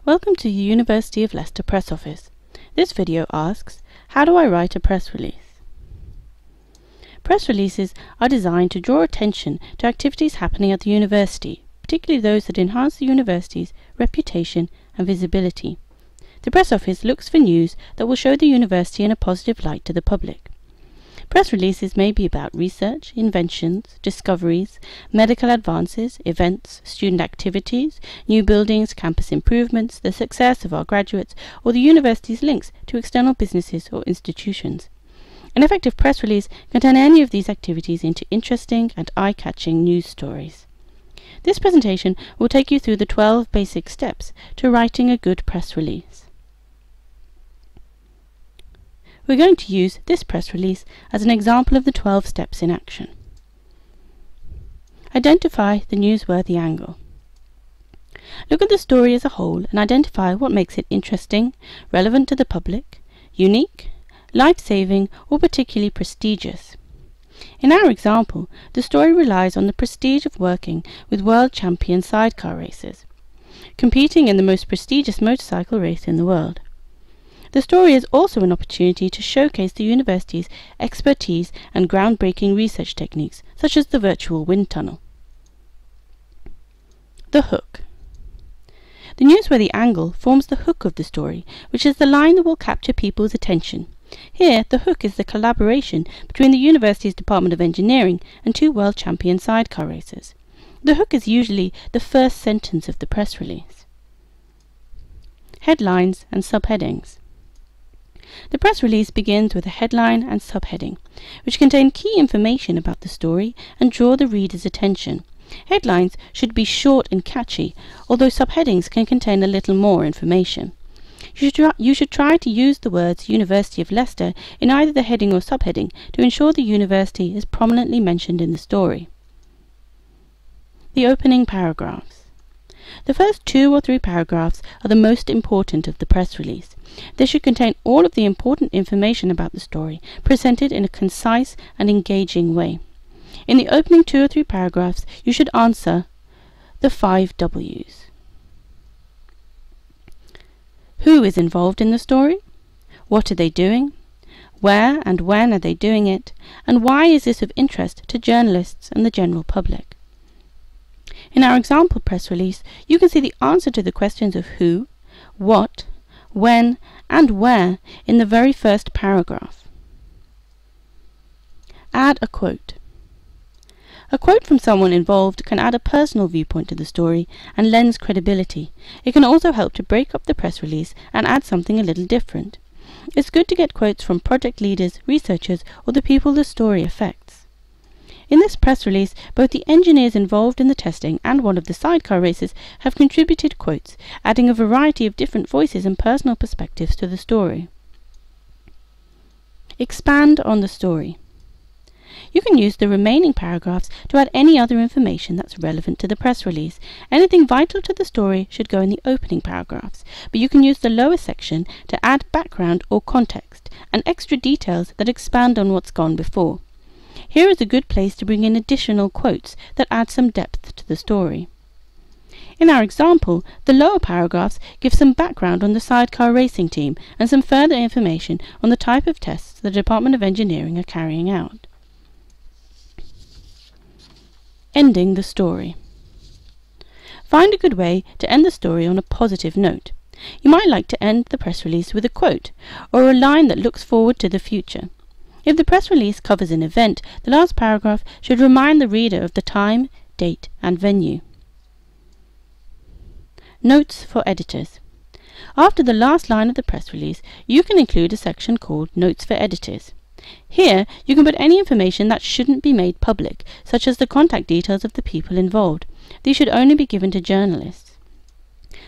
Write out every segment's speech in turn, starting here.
Welcome to the University of Leicester Press Office. This video asks, how do I write a press release? Press releases are designed to draw attention to activities happening at the university, particularly those that enhance the university's reputation and visibility. The Press Office looks for news that will show the university in a positive light to the public. Press releases may be about research, inventions, discoveries, medical advances, events, student activities, new buildings, campus improvements, the success of our graduates, or the university's links to external businesses or institutions. An effective press release can turn any of these activities into interesting and eye-catching news stories. This presentation will take you through the 12 basic steps to writing a good press release. We're going to use this press release as an example of the 12 steps in action. Identify the newsworthy angle. Look at the story as a whole and identify what makes it interesting, relevant to the public, unique, life-saving, or particularly prestigious. In our example, the story relies on the prestige of working with world champion sidecar racers, competing in the most prestigious motorcycle race in the world. The story is also an opportunity to showcase the university's expertise and groundbreaking research techniques, such as the virtual wind tunnel. The hook. The newsworthy angle forms the hook of the story, which is the line that will capture people's attention. Here, the hook is the collaboration between the university's Department of Engineering and two world champion sidecar racers. The hook is usually the first sentence of the press release. Headlines and subheadings. The press release begins with a headline and subheading, which contain key information about the story and draw the reader's attention. Headlines should be short and catchy, although subheadings can contain a little more information. You should try to use the words University of Leicester in either the heading or subheading to ensure the university is prominently mentioned in the story. The opening paragraphs. The first 2 or 3 paragraphs are the most important of the press release. They should contain all of the important information about the story, presented in a concise and engaging way. In the opening 2 or 3 paragraphs, you should answer the 5 W's. Who is involved in the story? What are they doing? Where and when are they doing it? And why is this of interest to journalists and the general public? In our example press release, you can see the answer to the questions of who, what, when, and where in the very first paragraph. Add a quote. A quote from someone involved can add a personal viewpoint to the story and lends credibility. It can also help to break up the press release and add something a little different. It's good to get quotes from project leaders, researchers, or the people the story affects. In this press release, both the engineers involved in the testing and one of the sidecar racers have contributed quotes, adding a variety of different voices and personal perspectives to the story. Expand on the story. You can use the remaining paragraphs to add any other information that's relevant to the press release. Anything vital to the story should go in the opening paragraphs, but you can use the lower section to add background or context and extra details that expand on what's gone before. Here is a good place to bring in additional quotes that add some depth to the story. In our example, the lower paragraphs give some background on the sidecar racing team and some further information on the type of tests the Department of Engineering are carrying out. Ending the story. Find a good way to end the story on a positive note. You might like to end the press release with a quote or a line that looks forward to the future. If the press release covers an event, the last paragraph should remind the reader of the time, date, and venue. Notes for editors. After the last line of the press release, you can include a section called Notes for Editors. Here, you can put any information that shouldn't be made public, such as the contact details of the people involved. These should only be given to journalists.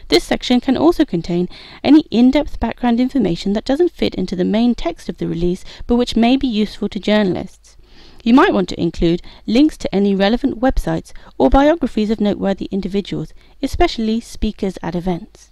This section can also contain any in-depth background information that doesn't fit into the main text of the release, but which may be useful to journalists. You might want to include links to any relevant websites or biographies of noteworthy individuals, especially speakers at events.